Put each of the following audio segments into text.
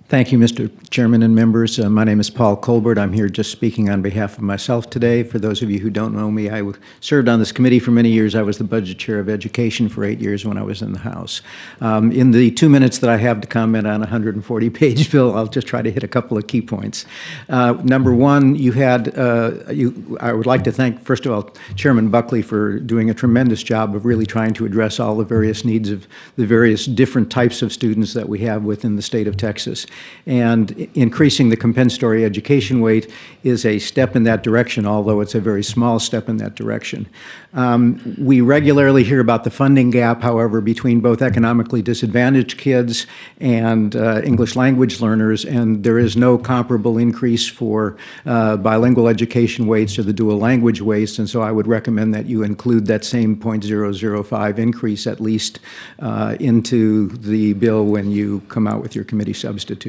Thank you, Mr. Chairman and members. My name is Paul Colbert. I'm here just speaking on behalf of myself today. For those of you who don't know me, I served on this committee for many years. I was the Budget Chair of Education for 8 years when I was in the House. In the 2 minutes that I have to comment on a 140-page bill, I'll just try to hit a couple of key points. Number one, I would like to thank, first of all, Chairman Buckley for doing a tremendous job of really trying to address all the various needs of the various different types of students that we have within the state of Texas. And increasing the compensatory education weight is a step in that direction, although it's a very small step in that direction. We regularly hear about the funding gap, however, between both economically disadvantaged kids and English language learners, and there is no comparable increase for bilingual education weights or the dual language weights, and so I would recommend that you include that same 0.005 increase at least into the bill when you come out with your committee substitute.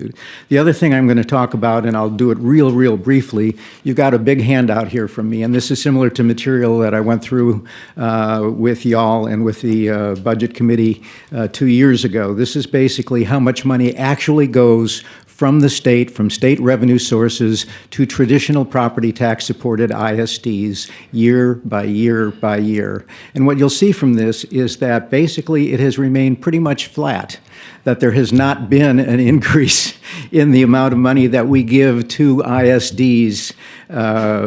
The other thing I'm going to talk about, and I'll do it real briefly, you've got a big handout here from me, and this is similar to material that I went through with y'all and with the Budget Committee 2 years ago. This is basically how much money actually goes from the state, from state revenue sources, to traditional property tax supported ISDs year by year by year. And what you'll see from this is that basically it has remained pretty much flat, that there has not been an increase in the amount of money that we give to ISDs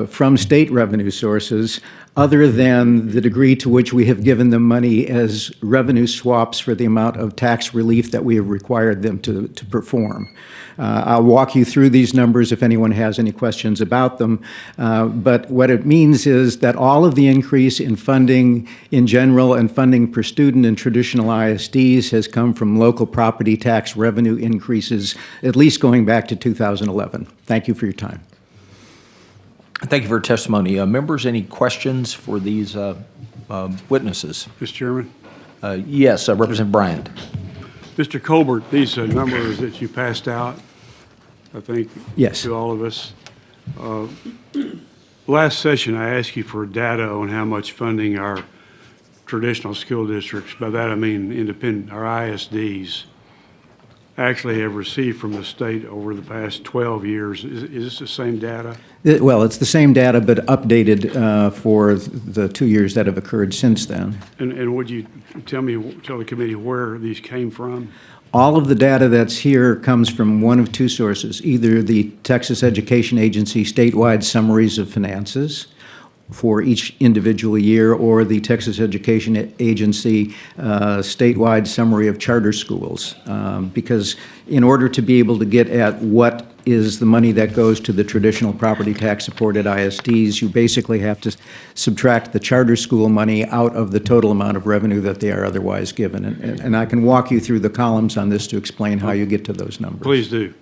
from state revenue sources, other than the degree to which we have given them money as revenue swaps for the amount of tax relief that we have required them to perform. I'll walk you through these numbers if anyone has any questions about them, but what it means is that all of the increase in funding in general and funding per student in traditional ISDs has come from local property tax revenue increases, at least going back to 2011. Thank you for your time. Thank you for your testimony. Members, any questions for these witnesses? Mr. Chairman? Yes, Representative Bryant. Mr. Colbert, these numbers that you passed out, I think, yes, to all of us. Last session, I asked you for data on how much funding our traditional school districts, by that I mean independent, our ISDs, actually have received from the state over the past 12 years. Is this the same data? Well, it's the same data, but updated for the 2 years that have occurred since then. And would you tell the committee where these came from? All of the data that's here comes from one of two sources, either the Texas Education Agency statewide summaries of finances for each individual year, or the Texas Education Agency statewide summary of charter schools. Because in order to be able to get at what is the money that goes to the traditional property tax supported ISDs, you basically have to subtract the charter school money out of the total amount of revenue that they are otherwise given. And I can walk you through the columns on this to explain how you get to those numbers. Please do.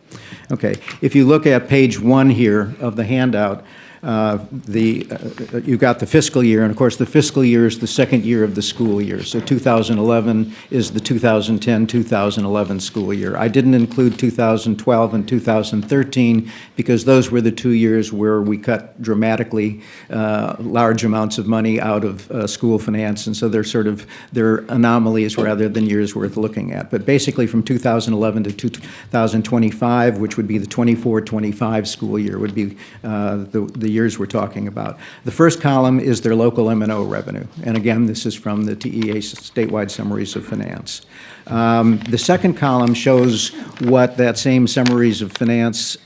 Okay. If you look at page 1 here of the handout, you've got the fiscal year, and of course the fiscal year is the second year of the school year. So 2011 is the 2010-2011 school year. I didn't include 2012 and 2013 because those were the 2 years where we cut dramatically large amounts of money out of school finance, and so they're anomalies rather than years worth looking at. But basically from 2011 to 2025, which would be the 24-25 school year, would be the years we're talking about. The first column is their local M&O revenue. And again, this is from the TEA statewide summaries of finance. The second column shows what that same summaries of finance,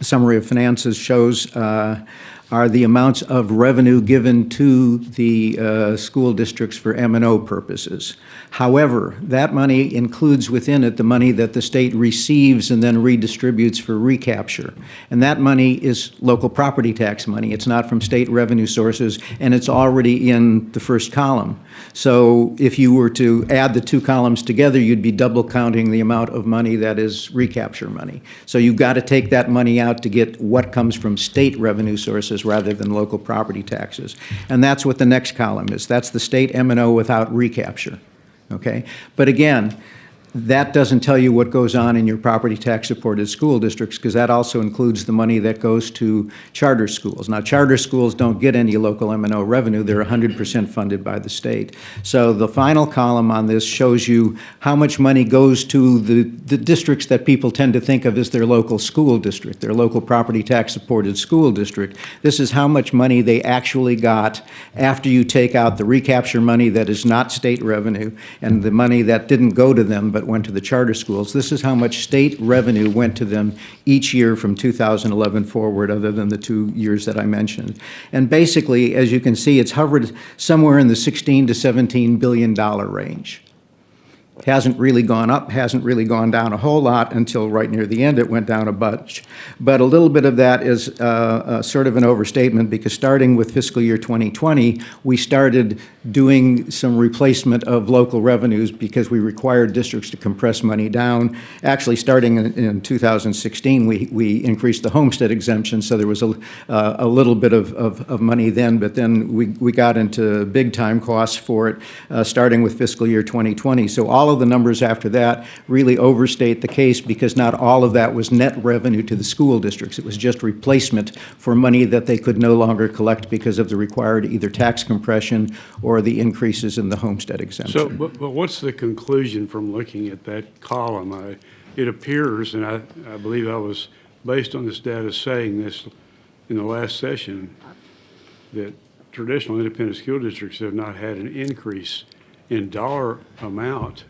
summary of finances shows are the amounts of revenue given to the school districts for M&O purposes. However, that money includes within it the money that the state receives and then redistributes for recapture. And that money is local property tax money. It's not from state revenue sources, and it's already in the first column. So if you were to add the two columns together, you'd be double counting the amount of money that is recapture money. So you've got to take that money out to get what comes from state revenue sources rather than local property taxes. And that's what the next column is. That's the state M&O without recapture. Okay? But again, that doesn't tell you what goes on in your property tax supported school districts, because that also includes the money that goes to charter schools. Now, charter schools don't get any local M&O revenue. They're 100% funded by the state. So the final column on this shows you how much money goes to the districts that people tend to think of as their local school district, their local property tax supported school district. This is how much money they actually got after you take out the recapture money that is not state revenue and the money that didn't go to them but went to the charter schools. This is how much state revenue went to them each year from 2011 forward, other than the 2 years that I mentioned. And basically, as you can see, it's hovered somewhere in the $16 to $17 billion range. Hasn't really gone up, hasn't really gone down a whole lot until right near the end it went down a bunch. But a little bit of that is sort of an overstatement, because starting with fiscal year 2020, we started doing some replacement of local revenues because we required districts to compress money down. Actually, starting in 2016, we increased the homestead exemption, so there was a little bit of money then, but then we got into big time costs for it, starting with fiscal year 2020. So all of the numbers after that really overstate the case, because not all of that was net revenue to the school districts. It was just replacement for money that they could no longer collect because of the required either tax compression or the increases in the homestead exemption. So, but what's the conclusion from looking at that column? It appears, and I believe I was, based on this data, saying this in the last session, that traditional independent school districts have not had an increase in dollar amount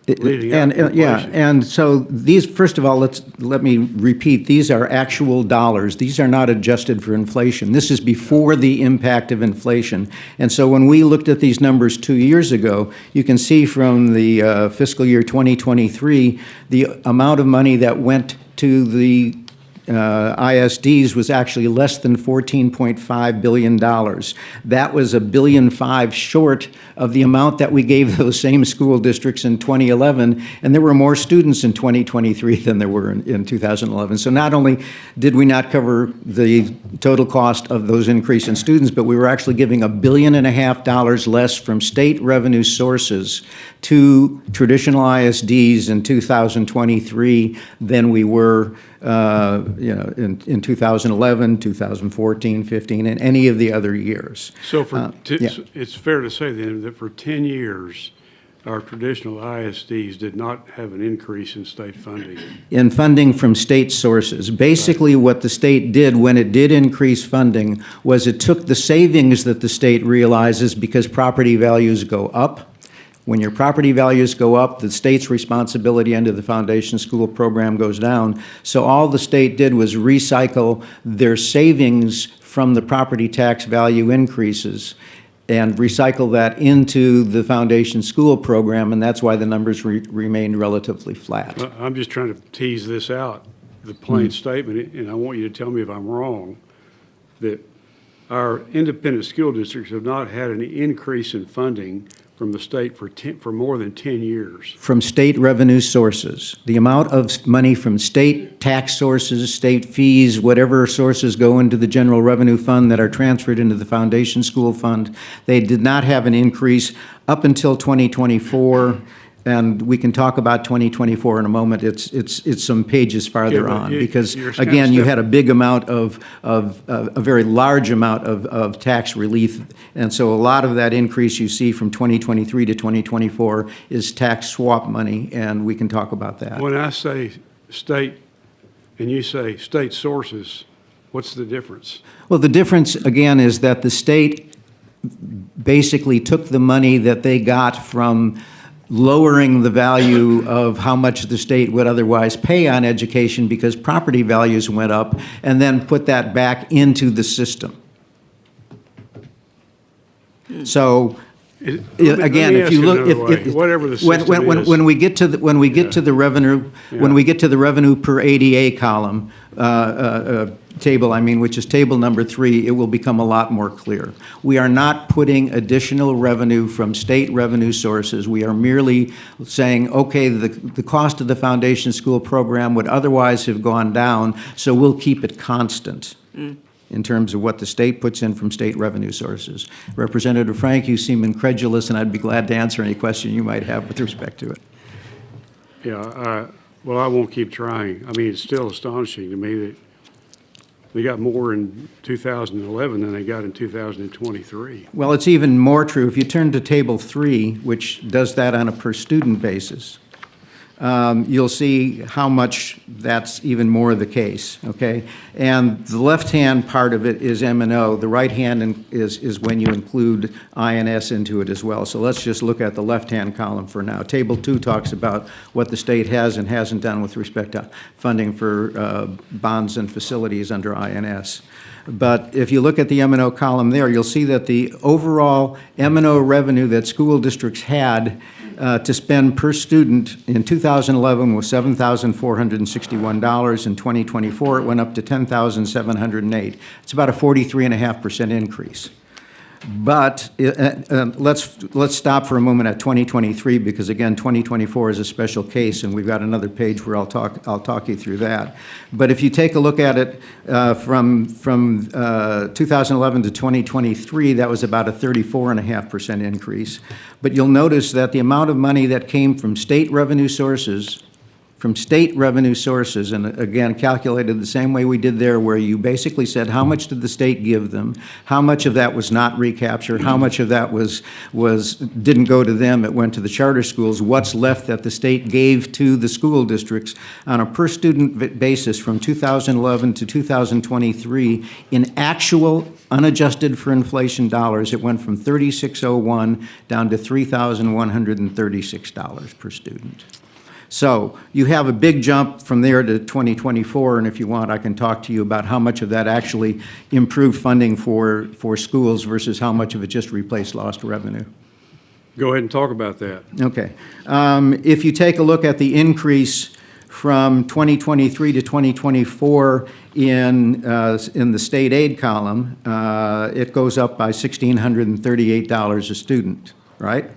leading up to inflation. And so these, first of all, let me repeat, these are actual dollars. These are not adjusted for inflation. This is before the impact of inflation. And so when we looked at these numbers 2 years ago, you can see from the fiscal year 2023, the amount of money that went to the ISDs was actually less than $14.5 billion. That was $1.5 billion short of the amount that we gave those same school districts in 2011, and there were more students in 2023 than there were in 2011. So not only did we not cover the total cost of those increase in students, but we were actually giving $1.5 billion less from state revenue sources to traditional ISDs in 2023 than we were in 2011, 2014, 15, and any of the other years. So for yeah. it's fair to say then that for 10 years, our traditional ISDs did not have an increase in state funding. In funding from state sources. Basically, what the state did when it did increase funding was it took the savings that the state realizes because property values go up. When your property values go up, the state's responsibility under the foundation school program goes down. So all the state did was recycle their savings from the property tax value increases and recycle that into the foundation school program, and that's why the numbers remained relatively flat. Well, I'm just trying to tease this out, the plain statement, and I want you to tell me if I'm wrong, that our independent school districts have not had an increase in funding from the state for more than 10 years. From state revenue sources. The amount of money from state tax sources, state fees, whatever sources go into the general revenue fund that are transferred into the foundation school fund, they did not have an increase up until 2024. And we can talk about 2024 in a moment. It's some pages farther on, because again, you had a big amount of a very large amount of tax relief, and so a lot of that increase you see from 2023 to 2024 is tax swap money, and we can talk about that. When I say state and you say state sources, what's the difference? Well, the difference again is that the state basically took the money that they got from lowering the value of how much the state would otherwise pay on education because property values went up, and then put that back into the system. So again, if you look, whatever the system is. when we get to the revenue, when we get to the revenue per ADA column, table, which is table number 3, it will become a lot more clear. We are not putting additional revenue from state revenue sources. We are merely saying, okay, the cost of the foundation school program would otherwise have gone down, so we'll keep it constant in terms of what the state puts in from state revenue sources. Representative Frank, you seem incredulous, and I'd be glad to answer any question you might have with respect to it. Yeah, well, I won't keep trying. I mean, it's still astonishing to me that they got more in 2011 than they got in 2023. Well, it's even more true if you turn to Table 3, which does that on a per-student basis. You'll see how much that's even more the case, okay? And the left-hand part of it is M&O. The right-hand is when you include INS into it as well. So let's just look at the left-hand column for now. Table 2 talks about what the state has and hasn't done with respect to funding for bonds and facilities under INS. But if you look at the M&O column there, you'll see that the overall M&O revenue that school districts had to spend per student in 2011 was $7,461. In 2024, it went up to $10,708. It's about a 43.5% increase. But let's stop for a moment at 2023 because again, 2024 is a special case, and we've got another page where I'll talk you through that. But if you take a look at it from 2011 to 2023, that was about a 34.5% increase. But you'll notice that the amount of money that came from state revenue sources, and again, calculated the same way we did there, where you basically said, how much did the state give them? How much of that was not recapture? How much of that didn't go to them, it went to the charter schools? What's left that the state gave to the school districts on a per-student basis from 2011 to 2023 in actual unadjusted for inflation dollars, it went from $3,601 down to $3,136 per student. So you have a big jump from there to 2024, and if you want, I can talk to you about how much of that actually improved funding for schools versus how much of it just replaced lost revenue. Go ahead and talk about that. Okay. If you take a look at the increase from 2023 to 2024 in the state aid column, it goes up by $1,638 a student, right?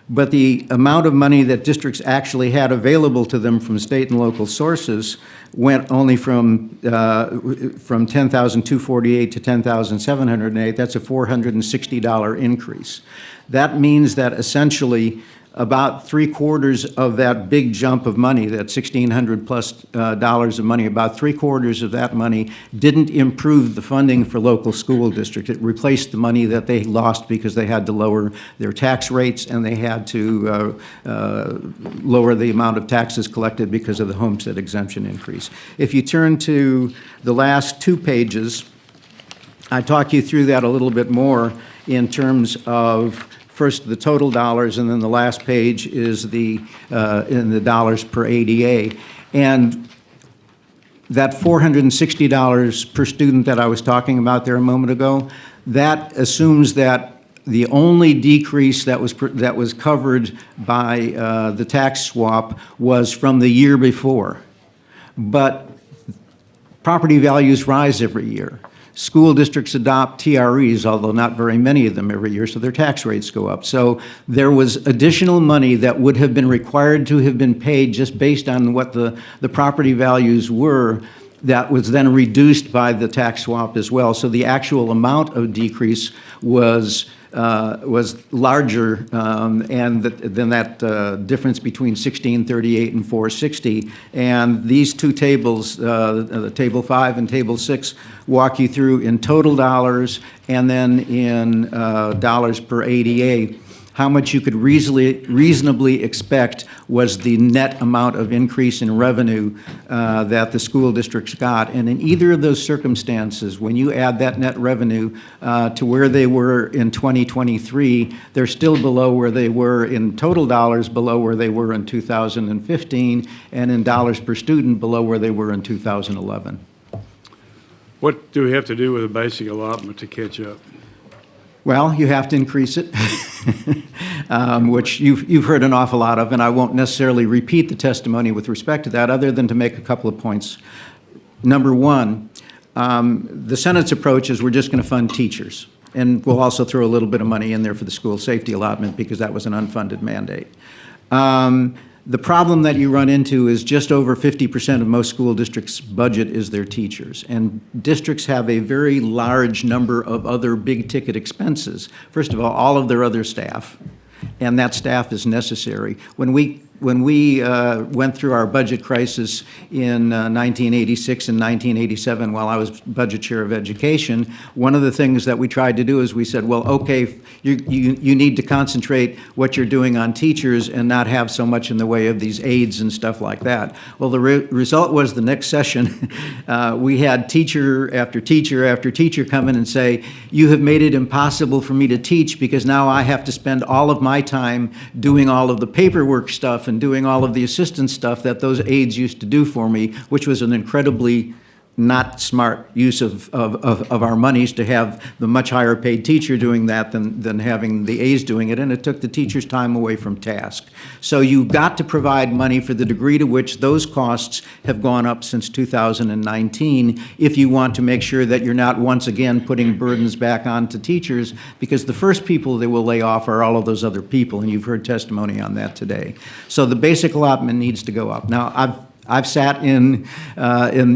But the amount of money that districts actually had available to them from state and local sources went only from $10,248 to $10,708. That's a $460 increase. That means that essentially about 3/4 of that big jump of money, that $1,600 plus dollars of money, about 3/4 of that money didn't improve the funding for local school districts. It replaced the money that they lost because they had to lower their tax rates and they had to lower the amount of taxes collected because of the homestead exemption increase. If you turn to the last 2 pages, I talk you through that a little bit more in terms of first the total dollars, and then the last page is in the dollars per ADA. And that $460 per student that I was talking about there a moment ago, that assumes that the only decrease that was covered by the tax swap was from the year before. But property values rise every year. School districts adopt TREs, although not very many of them every year, so their tax rates go up. So there was additional money that would have been required to have been paid just based on what the property values were, that was then reduced by the tax swap as well. So the actual amount of decrease was larger than that difference between 1638 and 460. And these 2 tables, Table 5 and Table 6, walk you through in total dollars and then in dollars per ADA how much you could reasonably expect was the net amount of increase in revenue that the school districts got. And in either of those circumstances, when you add that net revenue to where they were in 2023, they're still below where they were in total dollars, below where they were in 2015, and in dollars per student below where they were in 2011. What do we have to do with a basic allotment to catch up? Well, you have to increase it, which you've heard an awful lot of, and I won't necessarily repeat the testimony with respect to that, other than to make a couple of points. Number one, the Senate's approach is we're just going to fund teachers, and we'll also throw a little bit of money in there for the school safety allotment because that was an unfunded mandate. The problem that you run into is just over 50% of most school districts' budget is their teachers. And districts have a very large number of other big-ticket expenses. First of all of their other staff, and that staff is necessary. When we when we went through our budget crisis in 1986 and 1987, while I was budget chair of education, one of the things that we tried to do is we said, well, okay, you need to concentrate what you're doing on teachers and not have so much in the way of these aides and stuff like that. Well, the result was the next session, we had teacher after teacher after teacher come in and say, you have made it impossible for me to teach because now I have to spend all of my time doing all of the paperwork stuff and doing all of the assistance stuff that those aides used to do for me, which was an incredibly not smart use of our monies to have the much higher paid teacher doing that than having the aides doing it, and it took the teacher's time away from task. So you've got to provide money for the degree to which those costs have gone up since 2019 if you want to make sure that you're not once again putting burdens back onto teachers, because the first people they will lay off are all of those other people, and you've heard testimony on that today. So the basic allotment needs to go up. Now, I've sat in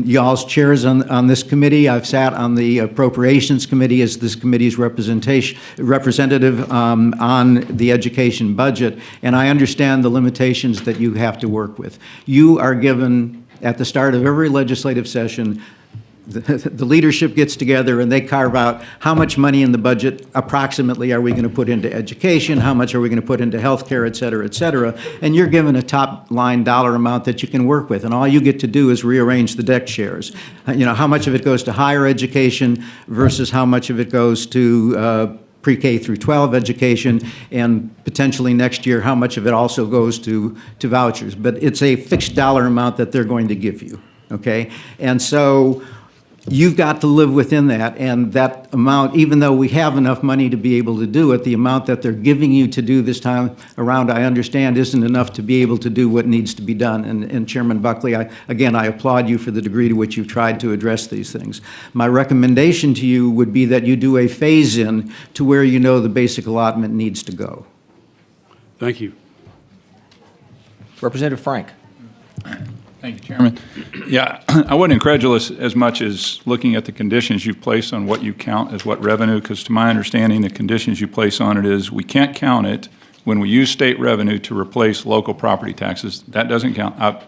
y'all's chairs on this committee. I've sat on the Appropriations Committee as this committee's representative on the education budget, and I understand the limitations that you have to work with. You are given, at the start of every legislative session, the leadership gets together and they carve out how much money in the budget approximately are we going to put into education, how much are we going to put into health care, et cetera, and you're given a top line dollar amount that you can work with, and all you get to do is rearrange the deck chairs. You know, how much of it goes to higher education versus how much of it goes to pre-K through 12 education, and potentially next year how much of it also goes to vouchers. But it's a fixed dollar amount that they're going to give you, okay? And so you've got to live within that, and that amount, even though we have enough money to be able to do it, the amount that they're giving you to do this time around, I understand, isn't enough to be able to do what needs to be done. And Chairman Buckley, again, I applaud you for the degree to which you've tried to address these things. My recommendation to you would be that you do a phase-in to where you know the basic allotment needs to go. Thank you. Representative Frank. Thank you, Chairman. Yeah, I wasn't incredulous as much as looking at the conditions you place on what you count as what revenue, because to my understanding, the conditions you place on it is we can't count it when we use state revenue to replace local property taxes. That doesn't count.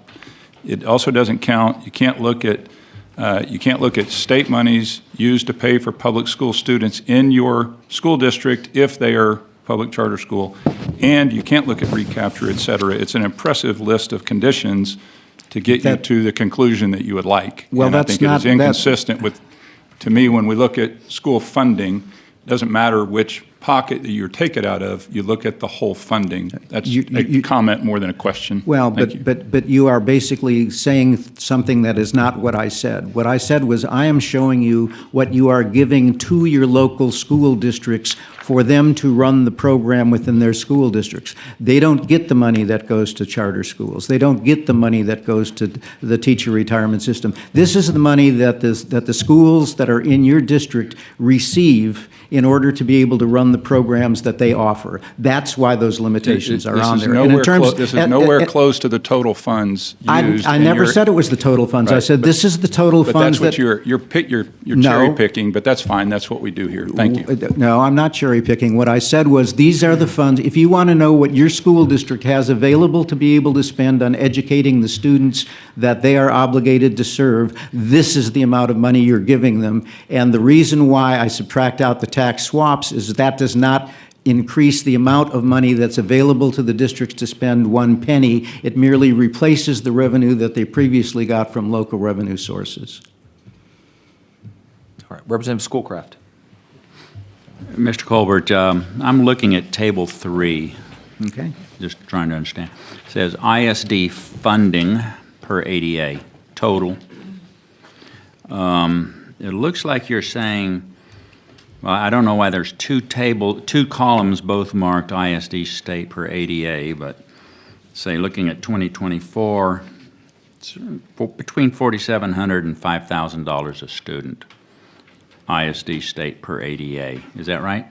It also doesn't count. You can't look at state monies used to pay for public school students in your school district if they are public charter school, and you can't look at recapture, et cetera. It's an impressive list of conditions to get you to the conclusion that you would like. Well, and that's I think it is inconsistent with, to me, when we look at school funding, it doesn't matter which pocket that you take it out of, you look at the whole funding. That's a comment more than a question. Well, but you are basically saying something that is not what I said. What I said was I am showing you what you are giving to your local school districts for them to run the program within their school districts. They don't get the money that goes to charter schools. They don't get the money that goes to the teacher retirement system. This is the money that the schools that are in your district receive in order to be able to run the programs that they offer. That's why those limitations are on there. This is nowhere close to the total funds used. I never said it was the total funds. Right, I said this is the total funds. But that's what you're cherry picking, but that's fine. That's what we do here. Thank you. No, I'm not cherry picking. What I said was these are the funds. If you want to know what your school district has available to be able to spend on educating the students that they are obligated to serve, this is the amount of money you're giving them. And the reason why I subtract out the tax swaps is that does not increase the amount of money that's available to the districts to spend one penny. It merely replaces the revenue that they previously got from local revenue sources. All right, Representative Schoolcraft. Mr. Colbert, I'm looking at Table 3, Okay. just trying to understand. It says ISD funding per ADA, total. It looks like you're saying, well, I don't know why there's two columns both marked ISD state per ADA, but say looking at 2024, it's between $4,700 and $5,000 a student. ISD state per ADA. Is that right?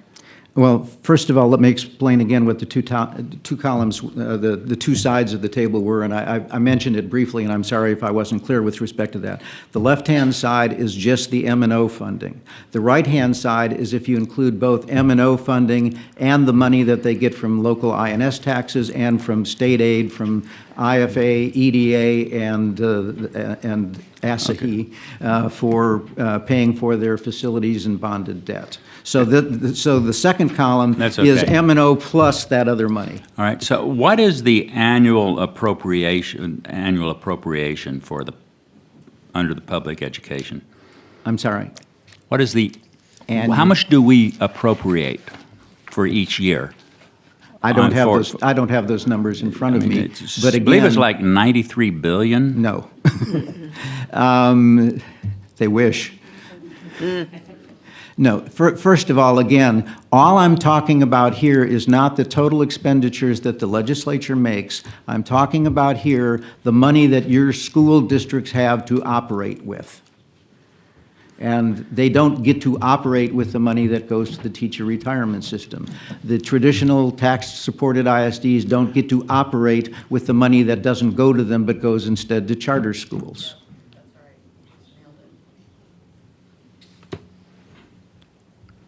Well, first of all, let me explain again what the two columns, the two sides of the table were, and I mentioned it briefly, and I'm sorry if I wasn't clear with respect to that. The left-hand side is just the M&O funding. The right-hand side is if you include both M&O funding and the money that they get from local INS taxes and from state aid, from IFA, EDA, and ASAE for paying for their facilities and bonded debt. So the second column That's is okay. M&O plus that other money. All right, so what is the annual appropriation for under the public education? I'm sorry. What is the, And- how much do we appropriate for each year? I don't have for- those. I don't have those numbers in front of me. But I believe it's again, like 93 billion? no. They wish. No, first of all, again, all I'm talking about here is not the total expenditures that the legislature makes. I'm talking about here the money that your school districts have to operate with. And they don't get to operate with the money that goes to the teacher retirement system. The traditional tax-supported ISDs don't get to operate with the money that doesn't go to them but goes instead to charter schools.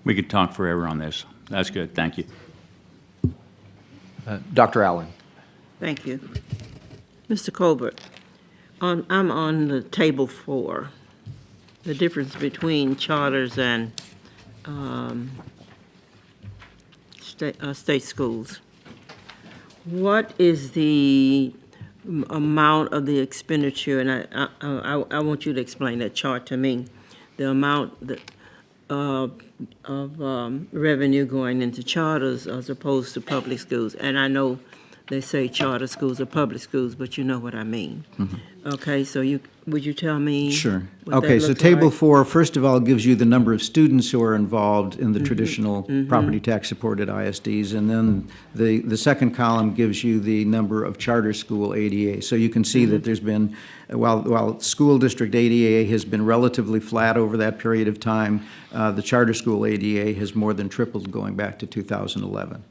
We could talk forever on this. That's good, thank you. Dr. Allen? Thank you. Mr. Colbert, I'm on the table 4, the difference between charters and state schools. What is the amount of the expenditure, and I want you to explain that chart to me, the amount that, of revenue going into charters as opposed to public schools. And I know they say charter schools or public schools, but you know what I mean. Okay, so would you tell me? Sure. what that Okay, so looks Table like? 4, first of all, gives you the number of students who are involved in the traditional property tax-supported ISDs, and then the second column gives you the number of charter school ADA. So you can see that there's been, while school district ADA has been relatively flat over that period of time, the charter school ADA has more than tripled going back to 2011.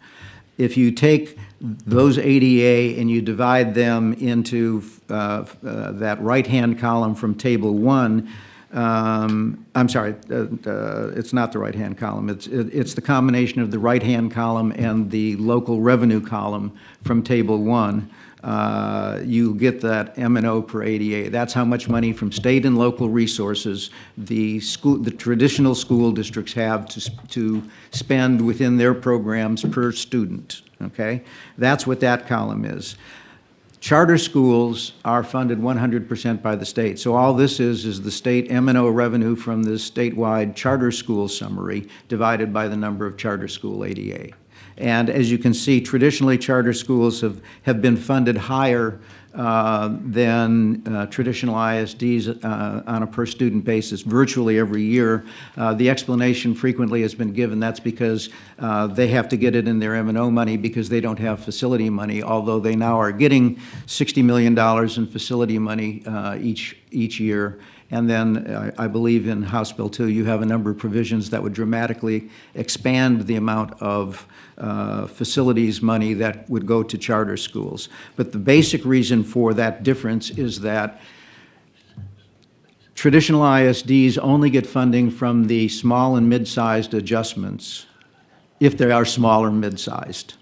If you take those ADA and you divide them into that right-hand column from Table 1, I'm sorry, it's not the right-hand column. It's the combination of the right-hand column and the local revenue column from Table 1. You get that M&O per ADA. That's how much money from state and local resources the traditional school districts have to spend within their programs per student, okay? That's what that column is. Charter schools are funded 100% by the state. So all this is the state M&O revenue from the statewide charter school summary divided by the number of charter school ADA. And as you can see, traditionally, charter schools have been funded higher than traditional ISDs on a per-student basis virtually every year. The explanation frequently has been given that's because they have to get it in their M&O money because they don't have facility money, although they now are getting $60 million in facility money each year. And then I believe in House Bill 2, you have a number of provisions that would dramatically expand the amount of facilities money that would go to charter schools. But the basic reason for that difference is that traditional ISDs only get funding from the small and mid-sized adjustments if they are small or mid-sized.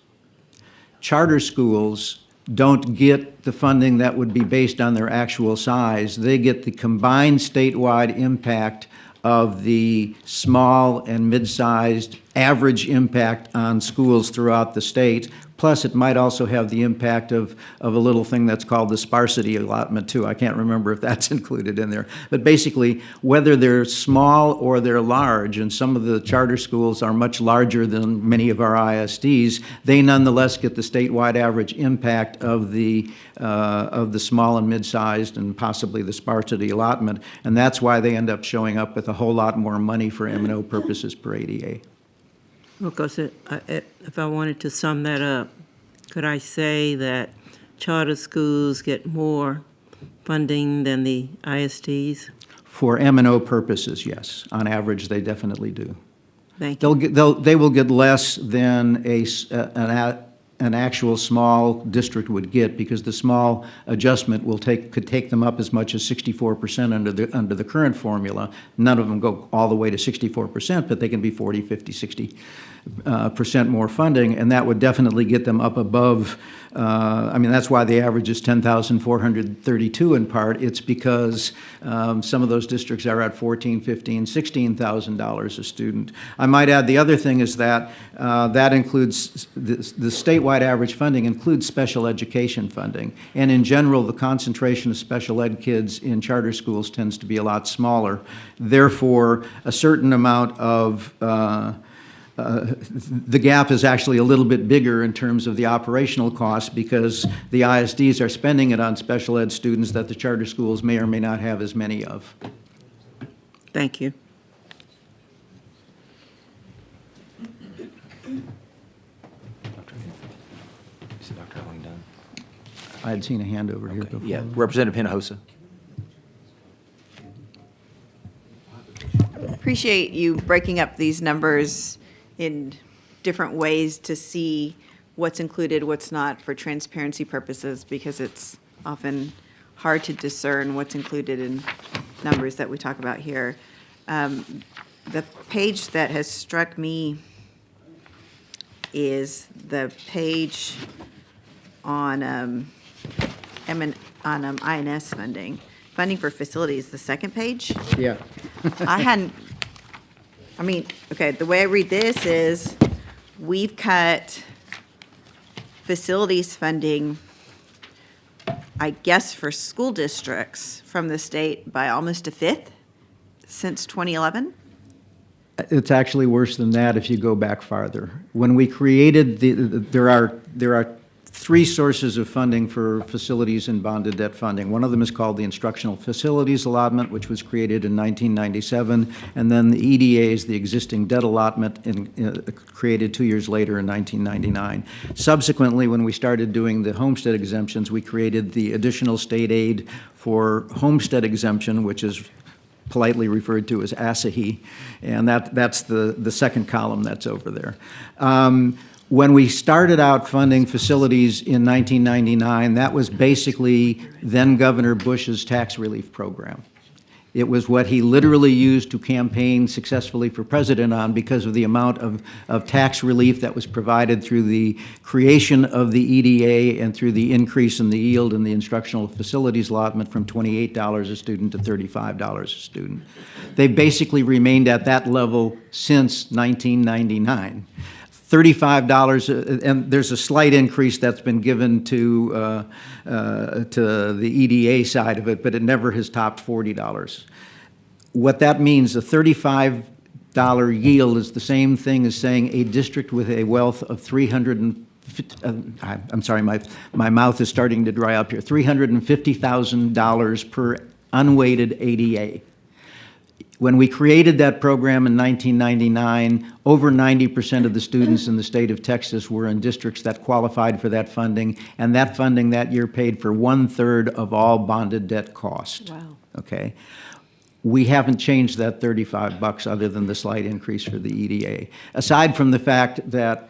Charter schools don't get the funding that would be based on their actual size. They get the combined statewide impact of the small and mid-sized average impact on schools throughout the state. Plus, it might also have the impact of a little thing that's called the sparsity allotment, too. I can't remember if that's included in there. But basically, whether they're small or they're large, and some of the charter schools are much larger than many of our ISDs, they nonetheless get the statewide average impact of the small and mid-sized and possibly the sparsity allotment. And that's why they end up showing up with a whole lot more money for M&O purposes per ADA. Because if I wanted to sum that up, could I say that charter schools get more funding than the ISDs? For M&O purposes, yes. On average, they definitely do. Thank you. They will get less than an actual small district would get, because the small adjustment could take them up as much as 64% under the current formula. None of them go all the way to 64%, but they can be 40, 50, 60% more funding, and that would definitely get them up above. That's why the average is 10,432 in part. It's because some of those districts are at $14,000, $15,000, $16,000 a student. I might add, the other thing is that that includes, the statewide average funding includes special education funding. And in general, the concentration of special ed kids in charter schools tends to be a lot smaller. Therefore, a certain amount of the gap is actually a little bit bigger in terms of the operational costs, because the ISDs are spending it on special ed students that the charter schools may or may not have as many of. Thank you. Is Dr. Elling done? I had seen a hand over here before. Yeah, Representative Hinojosa. Appreciate you breaking up these numbers in different ways to see what's included, what's not, for transparency purposes, because it's often hard to discern what's included in numbers that we talk about here. The page that has struck me is the page on INS funding for facilities, the second page. Yeah. The way I read this is, we've cut facilities funding, I guess, for school districts from the state by almost a fifth since 2011. It's actually worse than that if you go back farther. When we created there are three sources of funding for facilities and bonded debt funding. One of them is called the Instructional Facilities Allotment, which was created in 1997, and then the EDA is the Existing Debt Allotment, created 2 years later in 1999. Subsequently, when we started doing the homestead exemptions, we created the Additional State Aid for Homestead Exemption, which is politely referred to as ASAHE, and that's the second column that's over there. When we started out funding facilities in 1999, that was basically then Governor Bush's tax relief program. It was what he literally used to campaign successfully for president on, because of the amount of tax relief that was provided through the creation of the EDA and through the increase in the yield in the instructional facilities allotment from $28 a student to $35 a student. They basically remained at that level since 1999. $35, and there's a slight increase that's been given to the EDA side of it, but it never has topped $40. What that means, a $35 yield is the same thing as saying a district with a wealth of I'm sorry, my mouth is starting to dry up here, $350,000 per unweighted ADA. When we created that program in 1999, over 90% of the students in the state of Texas were in districts that qualified for that funding, and that funding that year paid for 1/3 of all bonded debt cost. Wow. Okay? We haven't changed that $35 other than the slight increase for the EDA. Aside from the fact that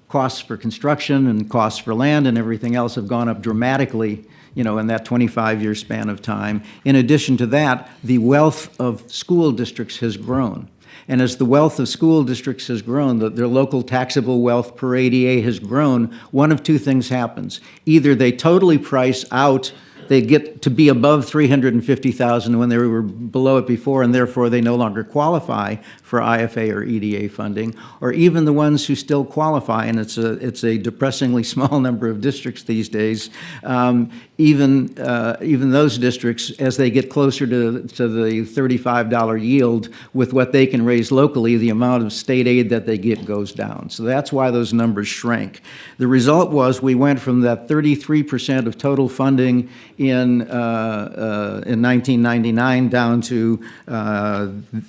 costs for construction and costs for land and everything else have gone up dramatically, in that 25-year span of time. In addition to that, the wealth of school districts has grown. And as the wealth of school districts has grown, their local taxable wealth per ADA has grown, one of two things happens. Either they totally price out, they get to be above $350,000 when they were below it before, and therefore they no longer qualify for IFA or EDA funding, or even the ones who still qualify, and it's a depressingly small number of districts these days, even those districts, as they get closer to the $35 yield with what they can raise locally, the amount of state aid that they get goes down. So that's why those numbers shrank. The result was we went from that 33% of total funding in 1999 down to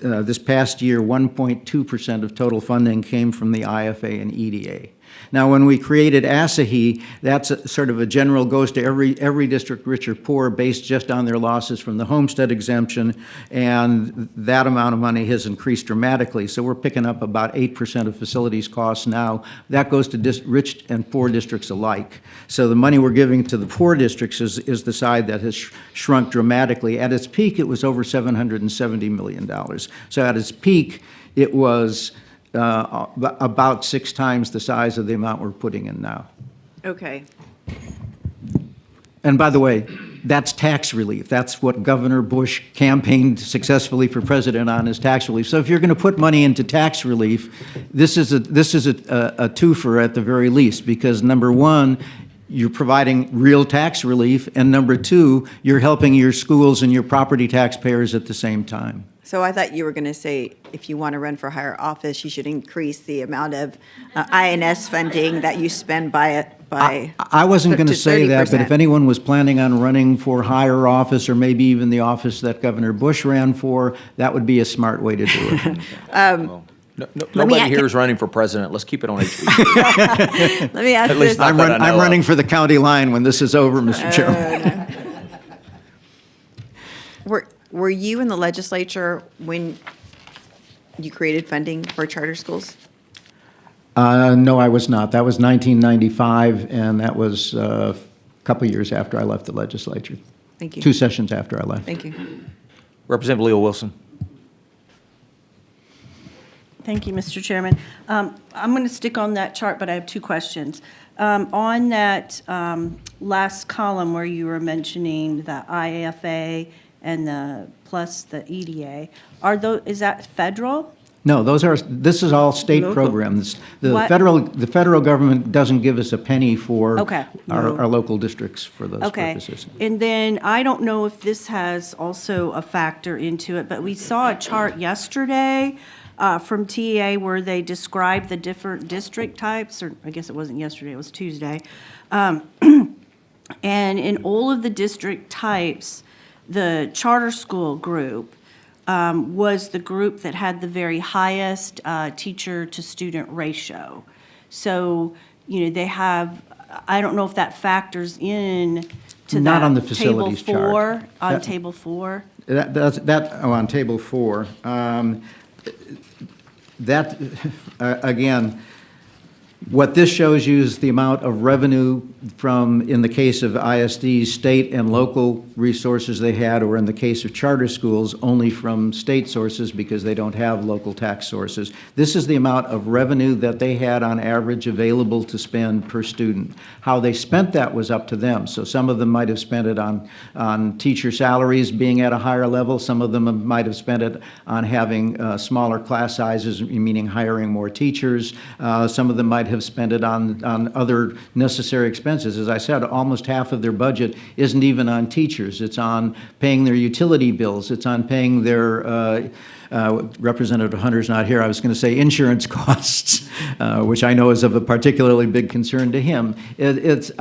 this past year, 1.2% of total funding came from the IFA and EDA. Now, when we created ASAHE, that's sort of a general, goes to every district, rich or poor, based just on their losses from the homestead exemption, and that amount of money has increased dramatically. So we're picking up about 8% of facilities costs now. That goes to rich and poor districts alike. So the money we're giving to the poor districts is the side that has shrunk dramatically. At its peak, it was over $770 million. So at its peak, it was about 6 times the size of the amount we're putting in now. Okay. And by the way, that's tax relief. That's what Governor Bush campaigned successfully for president on, is tax relief. So if you're going to put money into tax relief, this is a twofer at the very least, because number one, you're providing real tax relief, and number two, you're helping your schools and your property taxpayers at the same time. So I thought you were going to say, if you want to run for higher office, you should increase the amount of INS funding that you spend by I wasn't going to say that, but if 30%. anyone was planning on running for higher office, or maybe even the office that Governor Bush ran for, that would be a smart way to do it. Nobody here is running for president. Let's keep it on HB2. Let me ask At least this. not that I know I'm of. running for the county line when this is over, Mr. Chairman. Were you in the legislature when you created funding for charter schools? No, I was not. That was 1995, and that was a couple years after I left the legislature. Thank you. 2 sessions after I left. Thank you. Representative Leo Wilson. Thank you, Mr. Chairman. I'm going to stick on that chart, but I have 2 questions. On that last column where you were mentioning the IFA and plus the EDA, is that federal? No, this is all state Local. programs. The What? federal government doesn't give us a penny for Okay. our local districts for those Okay. purposes. And then I don't know if this has also a factor into it, but we saw a chart yesterday from TEA where they described the different district types, or I guess it wasn't yesterday, it was Tuesday. And in all of the district types, the charter school group was the group that had the very highest teacher-to-student ratio. So, they have, I don't know if that factors in to Not that on the facilities Table 4, chart. on That- Table 4. On Table 4. Again, what this shows you is the amount of revenue from, in the case of ISDs, state and local resources they had, or in the case of charter schools, only from state sources because they don't have local tax sources. This is the amount of revenue that they had on average available to spend per student. How they spent that was up to them. So some of them might have spent it on teacher salaries being at a higher level. Some of them might have spent it on having smaller class sizes, meaning hiring more teachers. Some of them might have spent it on other necessary expenses. As I said, almost half of their budget isn't even on teachers. It's on paying their utility bills. It's on paying their, Representative Hunter's not here, I was going to say insurance costs, which I know is of a particularly big concern to him. It's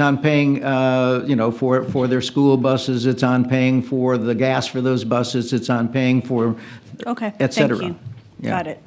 on paying, for their school buses. It's on paying for the gas for those buses. It's on paying for, Okay, et cetera. thank you. Yeah. Got it.